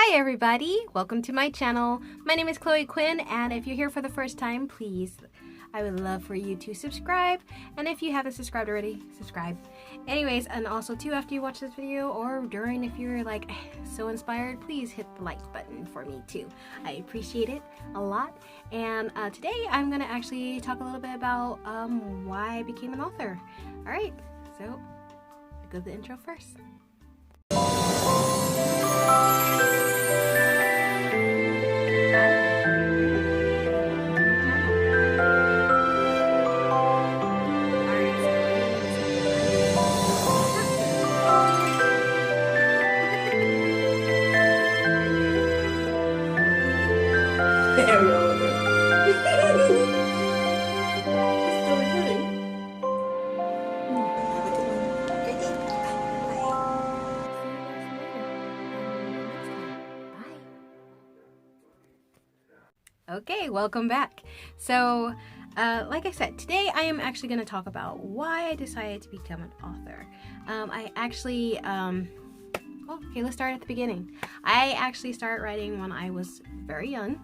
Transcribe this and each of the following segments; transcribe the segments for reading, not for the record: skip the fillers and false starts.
Hi everybody, welcome to my channel. My name is Quinn, and if you're here for the first time, please, I would love for you to subscribe, and if you haven't subscribed already, subscribe. Anyways, and also too, after you watch this video or during, if you're like so inspired, please hit the like button for me too. I appreciate it a lot. And today I'm gonna actually talk a little bit about why I became an author. All right, so I'll go to the intro first. Okay, welcome back. So, like I said, today I am actually going to talk about why I decided to become an author. Okay, let's start at the beginning. I actually started writing when I was very young.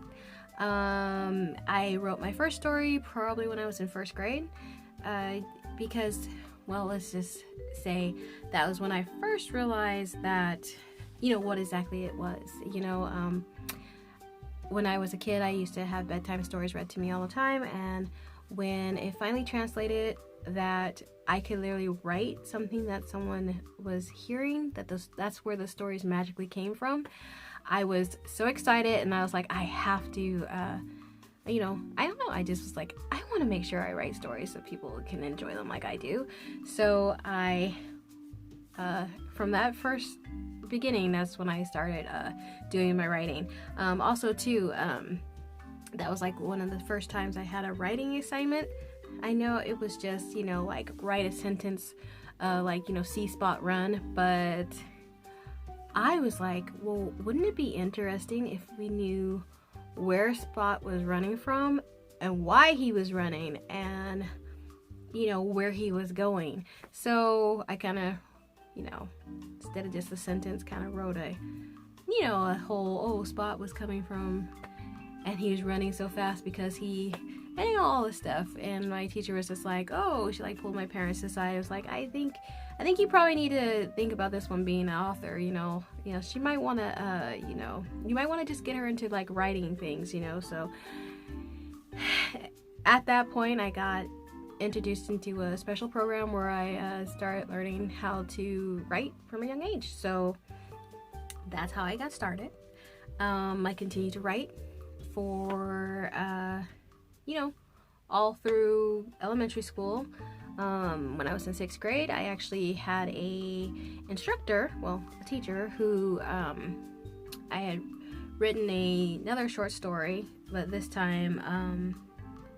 I wrote my first story probably when I was in first grade, because, well, let's just say that was when I first realized that, what exactly it was, when I was a kid, I used to have bedtime stories read to me all the time, and when it finally translated that I could literally write something that someone was hearing, that's where the stories magically came from, I was so excited, and I was like, I have to, I don't know, I just was like, I want to make sure I write stories so people can enjoy them like I do. So I, from that first beginning, that's when I started doing my writing. Also too, that was like one of the first times I had a writing assignment. I know it was just, like write a sentence, see Spot run, but I was like, well, wouldn't it be interesting if we knew where Spot was running from and why he was running and, where he was going. So I kind of, instead of just a sentence, kind of wrote a whole, Spot was coming from, and he was running so fast because and all this stuff. And my teacher was just like, oh, she like pulled my parents aside. I was like, I think you probably need to think about this one being an author, she might want to, you might want to just get her into like writing things, so at that point I got introduced into a special program where I started learning how to write from a young age. So that's how I got started. I continued to write for all through elementary school. When I was in 6th grade, I actually had a teacher who I had written another short story, but this time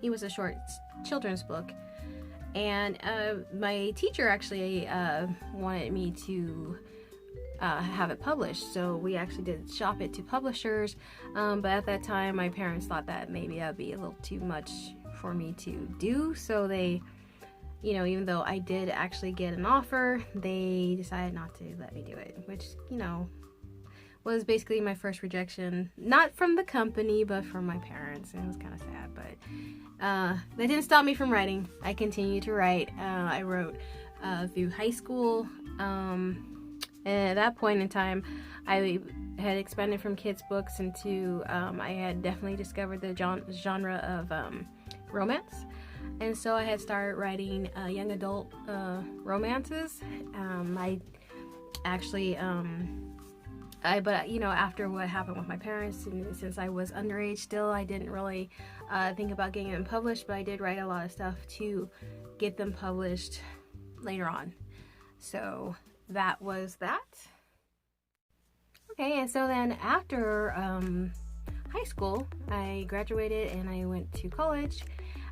he was a short children's book. And my teacher actually wanted me to have it published, so we actually did shop it to publishers, but at that time my parents thought that maybe that'd be a little too much for me to do, so they, even though I did actually get an offer, they decided not to let me do it, which, was basically my first rejection, not from the company, but from my parents, and it was kind of sad, but that didn't stop me from writing. I continued to write. I wrote through high school, and at that point in time, I had expanded from kids' books into, I had definitely discovered the genre of romance, and so I had started writing young adult romances. I actually, after what happened with my parents, and since I was underage still, I didn't really think about getting them published, but I did write a lot of stuff to get them published later on. So that was that. Okay, and so then after high school, I graduated and I went to college.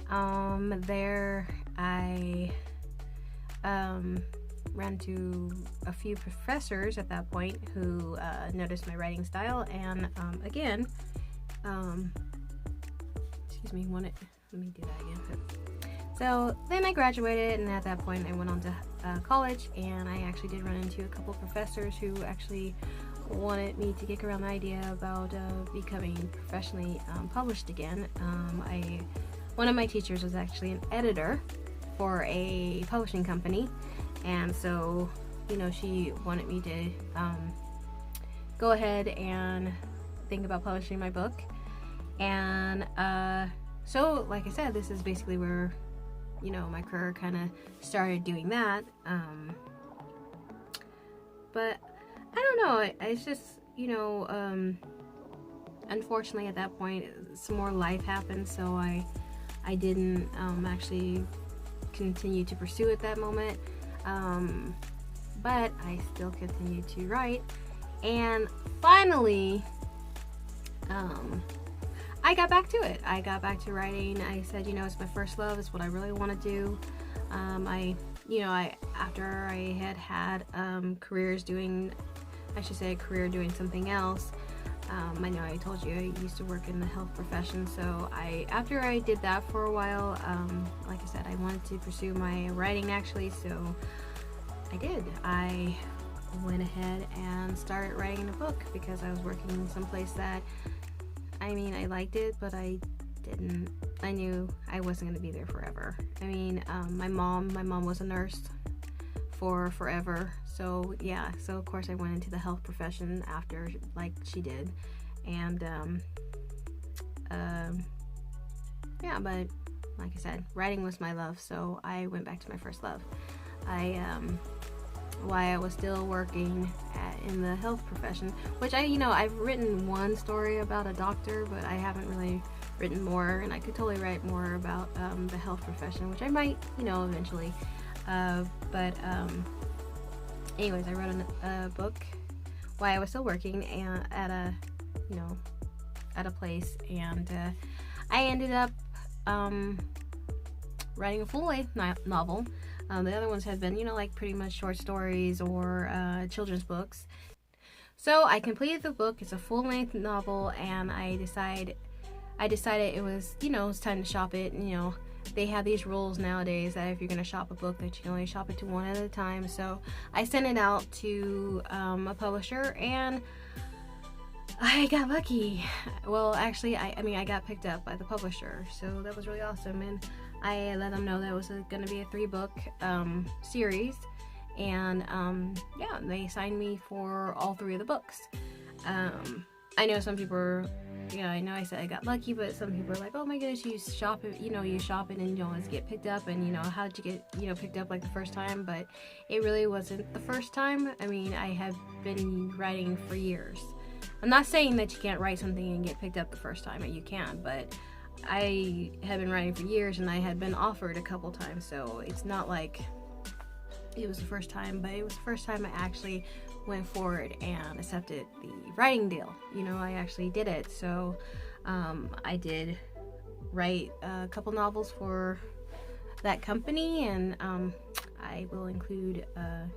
There I ran to a few professors at that point who noticed my writing style, and again, excuse me, let me do that again. So then I graduated, and at that point I went on to college, and I actually did run into a couple professors who actually wanted me to kick around the idea about becoming professionally published again. One of my teachers was actually an editor for a publishing company, and so, you know, she wanted me to go ahead and think about publishing my book. And so, like I said, this is basically where, you know, my career kind of started doing that. But I don't know, it's just, you know, unfortunately at that point some more life happened, so I didn't actually continue to pursue at that moment. But I still continued to write, and finally I got back to it. I got back to writing. I said, you know, it's my first love, it's what I really want to do. After I had careers doing, I should say a career doing something else. I know I told you I used to work in the health profession, so after I did that for a while, like I said, I wanted to pursue my writing actually, so I did. I went ahead and started writing a book because I was working in some place that, I mean, I liked it, but I knew I wasn't going to be there forever. I mean, my mom was a nurse for forever, so yeah, so of course I went into the health profession after, like she did, and yeah, but like I said, writing was my love, so I went back to my first love. While I was still working in the health profession, which I've written one story about a doctor, but I haven't really written more, and I could totally write more about the health profession, which I might, eventually. But anyways, I wrote a book while I was still working at a place, and I ended up writing a full-length novel. The other ones had been, like pretty much short stories or children's books. So I completed the book. It's a full-length novel, and I decided it was, it's time to shop it. And, they have these rules nowadays that if you're going to shop a book, that you can only shop it to one at a time. So I sent it out to a publisher, and I got lucky. Well, actually, I got picked up by the publisher, so that was really awesome. And I let them know that it was going to be a 3-book series, and yeah, they signed me for all 3 of the books. I know some people are, I know I said I got lucky, but some people are like, oh my goodness, you shop it, you shop it and you don't always get picked up, and how did you get, picked up like the first time? But it really wasn't the first time. I mean, I have been writing for years. I'm not saying that you can't write something and get picked up the first time, you can, but I had been writing for years, and I had been offered a couple times, so it's not like it was the first time, but it was the first time I actually went forward and accepted the writing deal. I actually did it. So I did write a couple novels for that company, and I will include them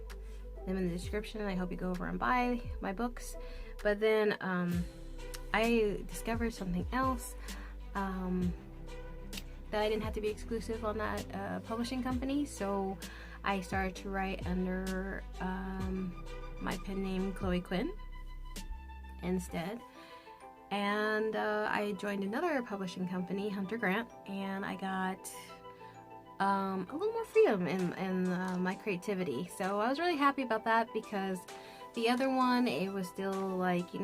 in the description. I hope you go over and buy my books. But then I discovered something else, that I didn't have to be exclusive on that publishing company, so I started to write under my pen name Quinn instead, and I joined another publishing company, Hunter Grant, and I got a little more freedom in my creativity, so I was really happy about that, because the other one, it was still like, it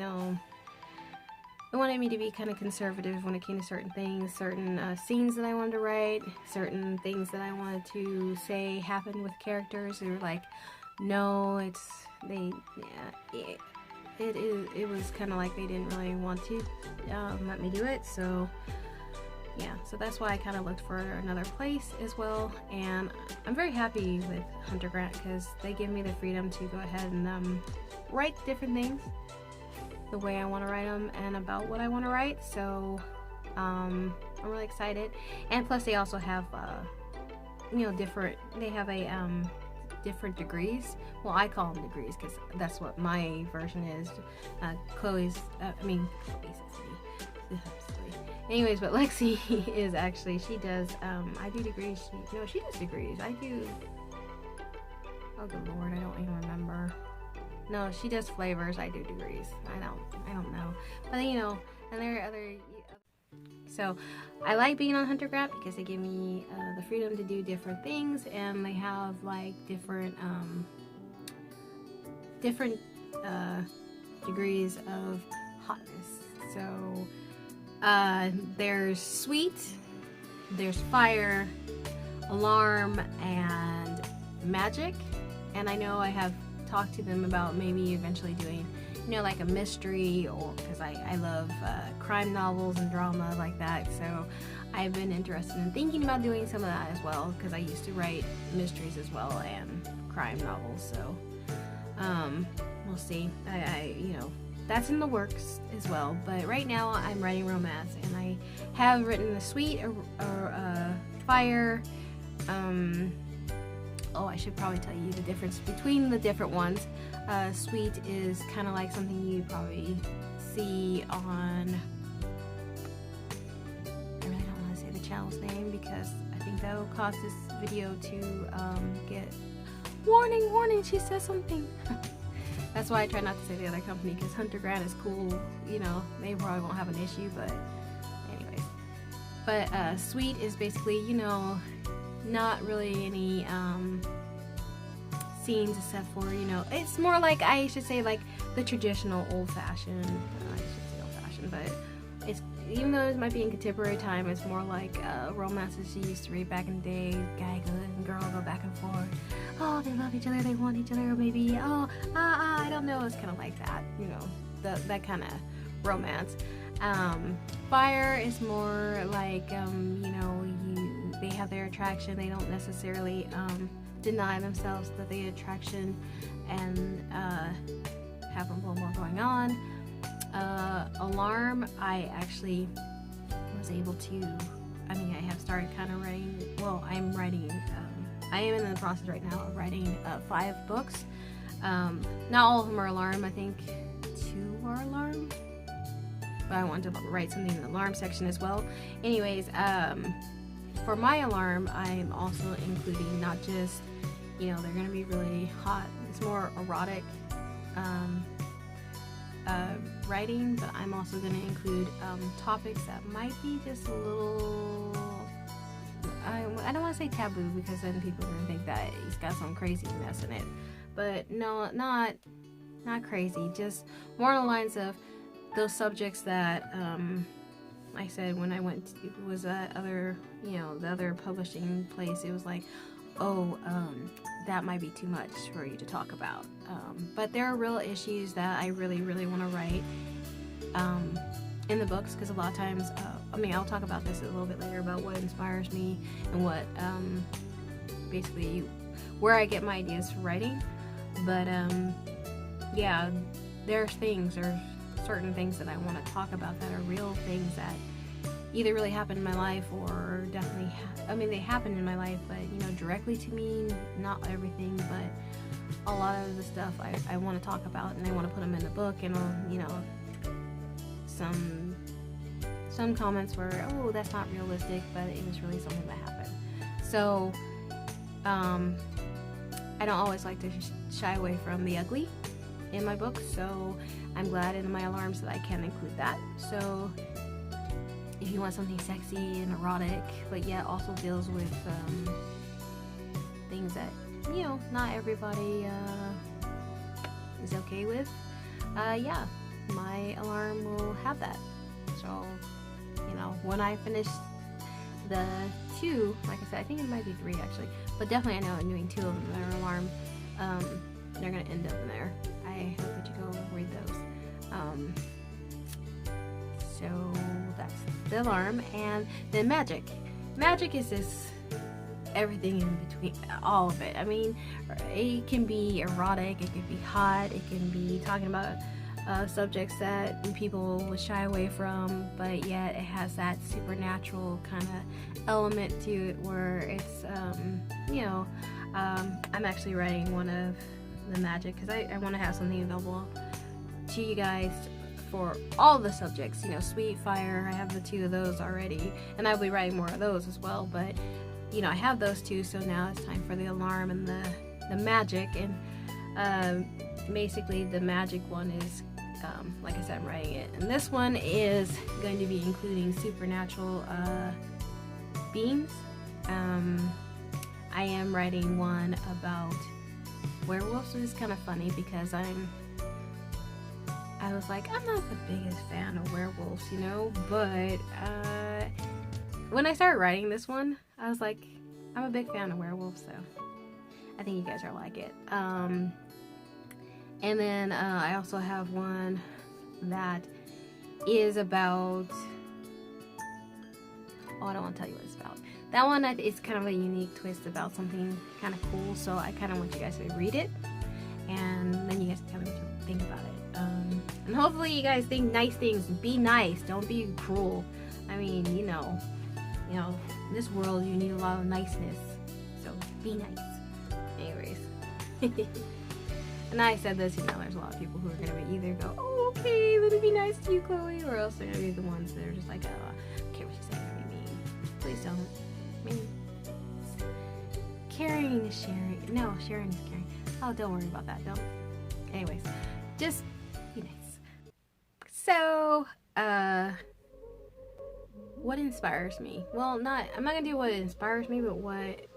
wanted me to be kind of conservative when it came to certain things, certain scenes that I wanted to write, certain things that I wanted to say happened with characters. They were like, no, it was kind of like they didn't really want to let me do it. So yeah, so that's why I kind of looked for another place as well, and I'm very happy with Hunter Grant because they give me the freedom to go ahead and write different things the way I want to write them and about what I want to write. So I'm really excited, and plus they also have different degrees. Well, I call them degrees because that's what my version is. Anyways, but Lexi is actually, she does, I do degrees, she does degrees, I do, oh good lord, I don't even remember. No, she does flavors. I do degrees. I don't know. But you know, and there are other. So I like being on Huntergraph because they give me the freedom to do different things, and they have like different degrees of hotness. So there's sweet, there's fire, alarm, and magic. And I know I have talked to them about maybe eventually doing, you know, like a mystery, or because I love crime novels and drama like that. So I've been interested in thinking about doing some of that as well, because I used to write mysteries as well and crime novels. So we'll see. I you know, that's in the works as well. But right now I'm writing romance, and I have written the sweet or fire. Oh, I should probably tell you the difference between the different ones. Sweet is kind of like something you probably see on, I really don't want to say the channel's name because I think that will cause this video to get warning, she says something. That's why I try not to say the other company, because Huntergraph is cool, you know, they probably won't have an issue, but anyways. But sweet is basically, you know, not really any scenes except for, you know, it's more like, I should say, like the traditional old-fashioned, I should say old-fashioned, but it's, even though it might be in contemporary time, it's more like romances you used to read back in the day. Guy good and girl go back and forth. Oh, they love each other, they want each other, or maybe, I don't know, it's kind of like that, you know, that kind of romance. Fire is more like, you know, they have their attraction, they don't necessarily deny themselves that they attraction, and have a little more going on. Alarm, I actually was able to, I mean, I have started kind of writing, well, I'm writing, I am in the process right now of writing 5 books. Not all of them are alarm, I think 2 are alarm, but I wanted to write something in the alarm section as well. Anyways, for my alarm, I'm also including not just, you know, they're going to be really hot, it's more erotic writing, but I'm also going to include topics that might be just a little, I don't want to say taboo, because then people are going to think that he's got some craziness in it, but no, not crazy, just more on the lines of those subjects that I said when I went to, it was other, you know, the other publishing place, it was like, oh, that might be too much for you to talk about. But there are real issues that I really want to write in the books, because a lot of times, I mean, I'll talk about this a little bit later about what inspires me and what, basically, where I get my ideas for writing. But, yeah, there's certain things that I want to talk about that are real things that either really happened in my life, or definitely, I mean, they happened in my life, but, you know, directly to me, not everything, but a lot of the stuff I want to talk about, and I want to put them in the book. And, you know, some comments were, oh, that's not realistic, but it was really something that happened. So, I don't always like to shy away from the ugly in my books, so I'm glad in my alarms that I can include that. So if you want something sexy and erotic, but yet also deals with things that, you know, not everybody is okay with, yeah, my alarm will have that. So, you know, when I finish the 2, like I said, I think it might be 3 actually, but definitely I know I'm doing 2 of them that are alarm, they're gonna end up in there. I hope that you go read those. So that's the alarm. And then magic. Magic is just everything in between, all of it. I mean, it can be erotic, it can be hot, it can be talking about subjects that people would shy away from, but yet it has that supernatural kind of element to it where it's, you know, I'm actually writing one of the magic, because I want to have something available to you guys for all the subjects, you know, sweet, fire, I have the 2 of those already, and I'll be writing more of those as well, but, you know, I have those 2, so now it's time for the alarm and the magic. And basically the magic one is, like I said, I'm writing it. And this one is going to be including supernatural beings. I am writing one about werewolves, which is kind of funny because I was like, I'm not the biggest fan of werewolves, you know, but when I started writing this one, I was like, I'm a big fan of werewolves, so I think you guys are like it. And then I also have one that is about, oh, I don't want to tell you what it's about. That one is kind of a unique twist about something kind of cool, so I kind of want you guys to read it, and then you guys can tell me what you think about it. And hopefully you guys think nice things. Be nice, don't be cruel. I mean, you know, in this world you need a lot of niceness, so be nice. Anyways. And I said this, you know, there's a lot of people who are going to either go, oh, okay, let me be nice to you, Chloe, or else they're going to be the ones that are just like, oh, I care what you're saying, I mean, please don't. I mean, caring is sharing. No, sharing is caring. Oh, don't worry about that, don't. Anyways, just be nice. So, what inspires me? Well, I'm not going to do what inspires me, but what,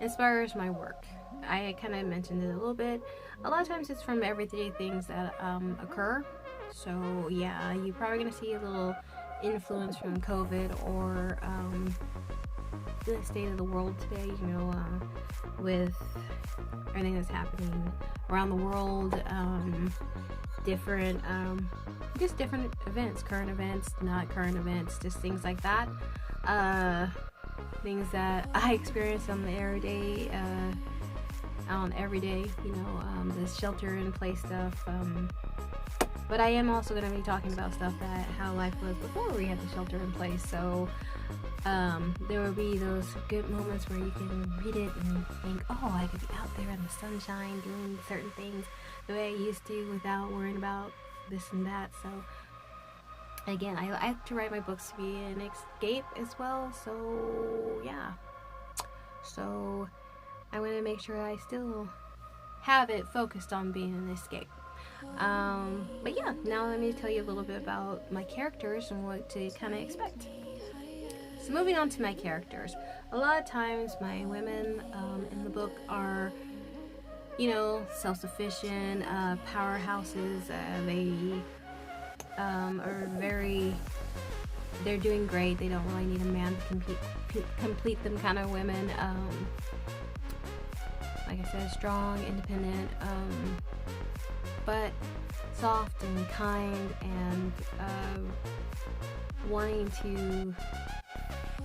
inspires my work. I kind of mentioned it a little bit. A lot of times it's from everyday things that occur. So yeah, you're probably gonna see a little influence from COVID or the state of the world today, you know, with everything that's happening around the world, different just different events, current events, not current events, just things like that. Things that I experience on the everyday, you know, the shelter-in-place stuff. But I am also going to be talking about stuff that how life was before we had the shelter-in-place. So there will be those good moments where you can read it and think, oh, I could be out there in the sunshine doing certain things the way I used to without worrying about this and that. So again, I like to write my books to be an escape as well, so yeah. So I want to make sure I still have it focused on being an escape. But yeah, now let me tell you a little bit about my characters and what to kind of expect. So moving on to my characters. A lot of times my women in the book are, you know, self-sufficient, powerhouses. They they're doing great. They don't really need a man to complete them kind of women. Like I said, strong, independent, but soft and kind and wanting to,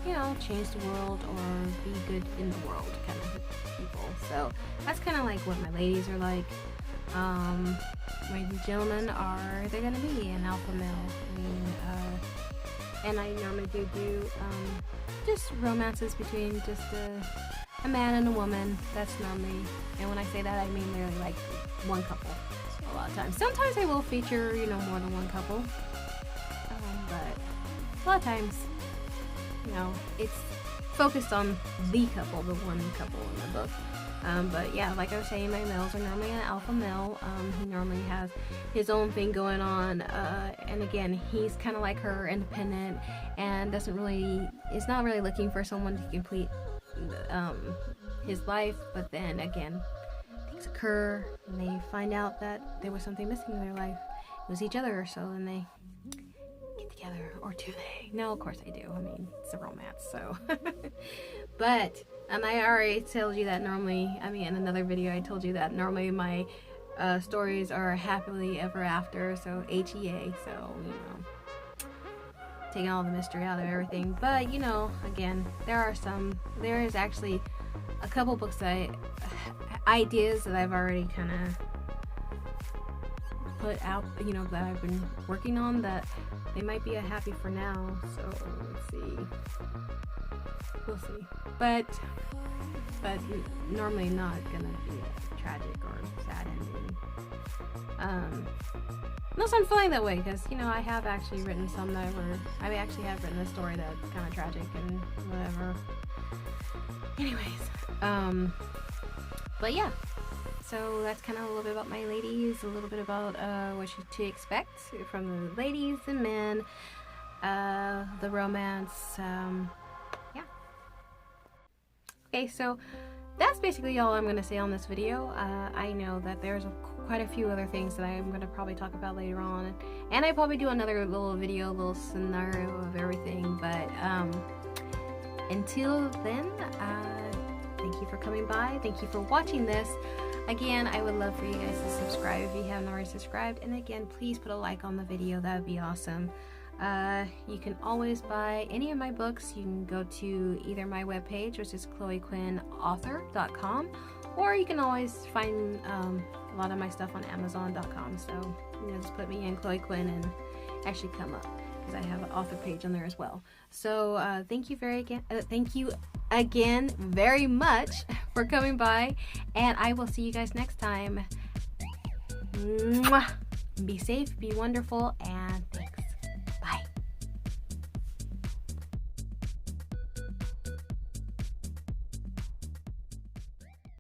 you know, change the world or be good in the world kind of people. So that's kind of like what my ladies are like. My gentlemen they're gonna be an alpha male. I mean, and I normally do just romances between just a man and a woman. That's normally, and when I say that, I mean really like one couple. A lot of times. Sometimes I will feature, you know, more than one couple. But a lot of times, you know, it's focused on the couple, the one couple in the book. But yeah, like I was saying, my males are normally an alpha male. He normally has his own thing going on, and again, he's kind of like her, independent, and is not really looking for someone to complete his life. But then again, things occur, and they find out that there was something missing in their life. It was each other, so then they get together, or do they? No, of course they do. I mean, it's a romance, so. But I already told you that normally, in another video I told you that normally my stories are happily ever after, so HEA, so, you know, taking all the mystery out of everything. But, you know, again, there is actually a couple books ideas that I've already kind of put out, you know, that I've been working on, that they might be a happy for now, so let's see. We'll see. But normally not gonna be a tragic or sad ending. Unless I'm feeling that way, because, you know, I have actually written some that I actually have written a story that's kind of tragic and whatever. Anyways, but yeah. so that's kind of a little bit about my ladies, a little bit about what you to expect from the ladies and men, the romance, yeah. Okay, so that's basically all I'm going to say on this video. I know that there's quite a few other things that I'm going to probably talk about later on, and I probably do another little video, little scenario of everything, but until then, thank you for coming by, thank you for watching this. Again, I would love for you guys to subscribe if you haven't already subscribed, and again, please put a like on the video, that would be awesome. You can always buy any of my books. You can go to either my webpage, which is chloequinnauthor.com, or you can always find a lot of my stuff on amazon.com. So, you know, just put me in Chloe Quinn and actually come up, because I have an author page on there as well. So thank you again very much for coming by, and I will see you guys next time. Mwah! Be safe, be wonderful, and